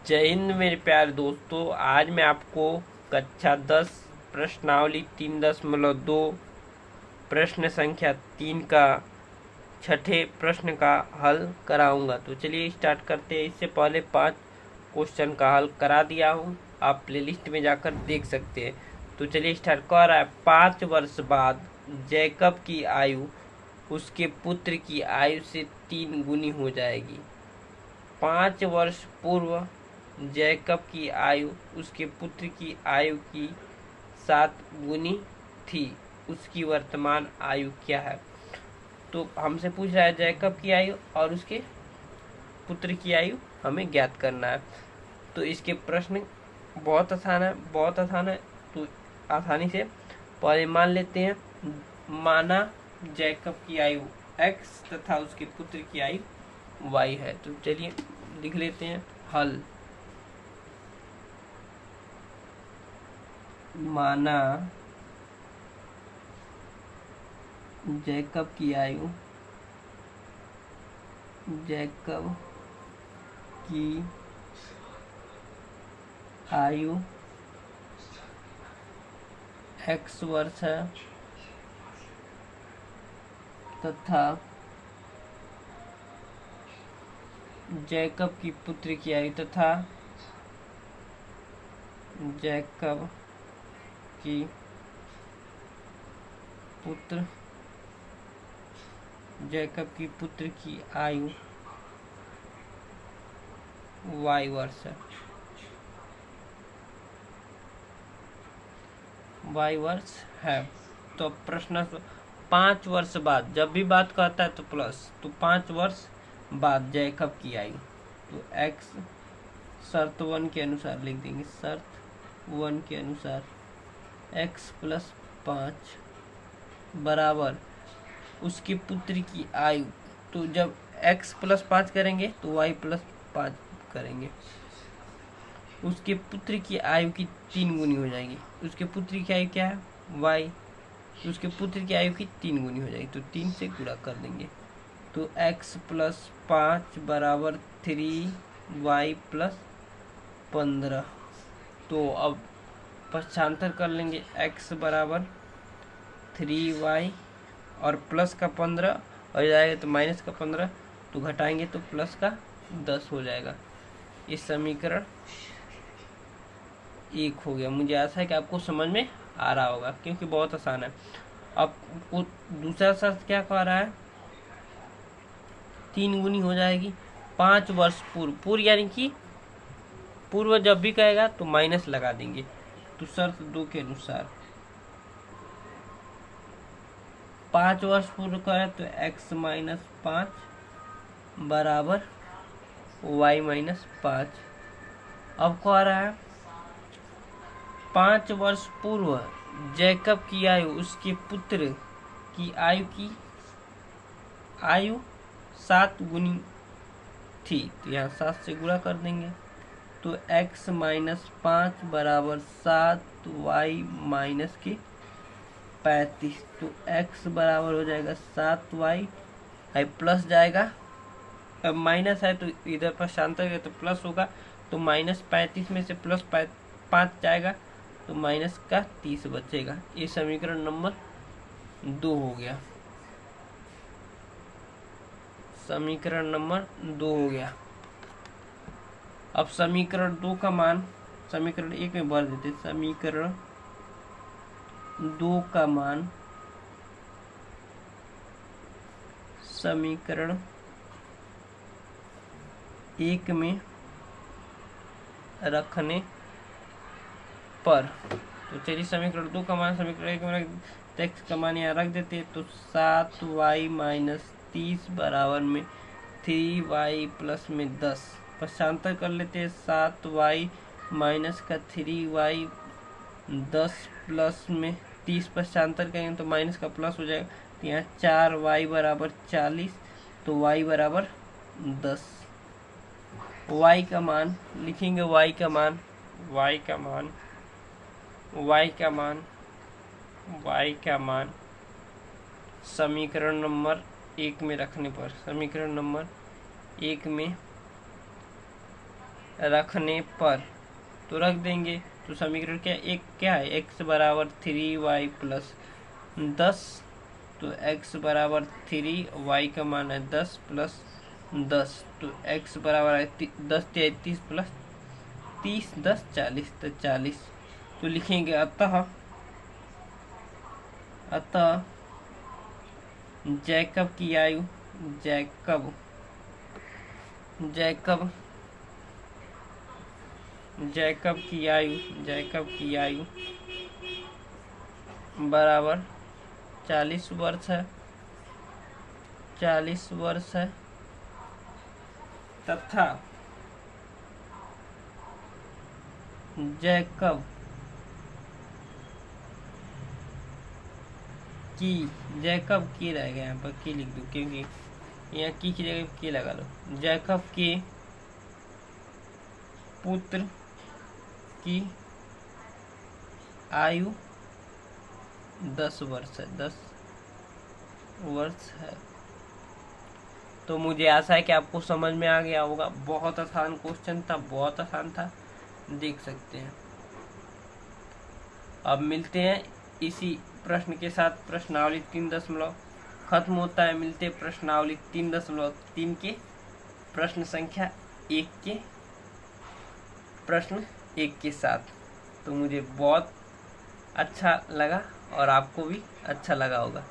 जय हिंद मेरे प्यारे दोस्तों। आज मैं आपको कक्षा 10 प्रश्नावली 3.2 प्रश्न संख्या 3 का छठे प्रश्न का हल कराऊंगा। तो चलिए स्टार्ट करते हैं। इससे पहले 5 क्वेश्चन का हल करा दिया हूँ, आप प्लेलिस्ट में जाकर देख सकते हैं। तो चलिए स्टार्ट कर रहा है। 5 वर्ष बाद जैकब की आयु उसके पुत्र की आयु से 3 गुनी हो जाएगी। 5 वर्ष पूर्व जैकब की आयु उसके पुत्र की आयु की 7 गुनी थी। उसकी वर्तमान आयु क्या है? तो हमसे पूछ रहा है जैकब की आयु और उसके पुत्र की आयु हमें ज्ञात करना है। तो इसके प्रश्न बहुत आसान है, बहुत आसान है। तो आसानी से पहले मान लेते हैं। माना जैकब की आयु x तथा उसके पुत्र की आयु y है। तो चलिए लिख लेते हैं हल। माना जैकब की आयु x वर्ष है तथा जैकब की पुत्र की आयु जैकब की पुत्र की आयु y वर्ष है। y वर्ष है। तो प्रश्न 5 वर्ष बाद, जब भी बात कहता है तो प्लस, तो 5 वर्ष बाद जैकब की आयु, तो x शर्त 1 के अनुसार लिख देंगे। शर्त 1 के अनुसार x + 5 बराबर उसके पुत्र की आयु। तो जब x + 5 करेंगे तो y + 5 करेंगे। उसके पुत्र की आयु की 3 गुनी हो जाएगी। उसके पुत्र की आयु क्या है? y। उसके पुत्र की आयु की 3 गुनी हो जाएगी, तो 3 से गुणा कर देंगे। तो x + 5 बराबर 3y + 15। तो अब पक्षांतर कर लेंगे। x बराबर 3y और प्लस का 15 हो जाएगा, तो माइनस का 15, तो घटाएंगे तो प्लस का 10 हो जाएगा। इस समीकरण 1 हो गया। मुझे आशा है कि आपको समझ में आ रहा होगा, क्योंकि बहुत आसान है। अब दूसरा शर्त क्या कह रहा है? 3 गुनी हो जाएगी 5 वर्ष पूर्व यानी कि पूर्व जब भी कहेगा तो माइनस लगा देंगे। तो शर्त 2 के अनुसार 5 वर्ष पूर्व करें तो x - 5 बराबर y - 5। अब कह रहा है 5 वर्ष पूर्व जैकब की आयु उसके पुत्र की आयु 7 गुनी थी। तो यहाँ 7 से गुणा कर देंगे। तो x - 5 बराबर 7y - 35। तो x बराबर हो जाएगा 7y, प्लस जाएगा, अब माइनस है तो इधर पक्षांतर है तो प्लस होगा। तो -35 में से प्लस 5 जाएगा, तो माइनस का 30 बचेगा। ये समीकरण नंबर 2 हो गया। समीकरण नंबर 2 हो गया। अब समीकरण 2 का मान समीकरण 1 में भर देते। समीकरण 2 का मान समीकरण 1 में रखने पर, तो चलिए समीकरण 2 का मान समीकरण 1 में x का मान यहाँ रख देते। तो 7y - 30 बराबर में 3y प्लस में 10। पक्षांतर कर लेते हैं। 7y माइनस का 3y 10 प्लस में 30 पक्षांतर करेंगे तो माइनस का प्लस हो जाएगा। तो यहाँ 4y बराबर 40, तो y बराबर 10। y का मान लिखेंगे। y का मान समीकरण नंबर 1 में रखने पर, समीकरण नंबर 1 में रखने पर तो रख देंगे। तो समीकरण क्या है, x बराबर 3y प्लस 10। तो x बराबर 3, y का मान है 10 प्लस 10। तो x बराबर है 10 33 प्लस 30, 10 40, तो 40। तो लिखेंगे अतः जैकब की आयु जैकब की आयु बराबर 40 वर्ष है, 40 वर्ष है, तथा जैकब की रह गया, यहाँ पर की लिख दो क्योंकि यहाँ की जगह की लगा लो। जैकब के पुत्र की आयु 10 वर्ष है, 10 वर्ष है। तो मुझे आशा है कि आपको समझ में आ गया होगा। बहुत आसान क्वेश्चन था, बहुत आसान था, देख सकते हैं। अब मिलते हैं इसी प्रश्न के साथ। प्रश्नावली 3 खत्म होता है। मिलते प्रश्नावली 3.3 के प्रश्न संख्या 1 के साथ। तो मुझे बहुत अच्छा लगा और आपको भी अच्छा लगा होगा।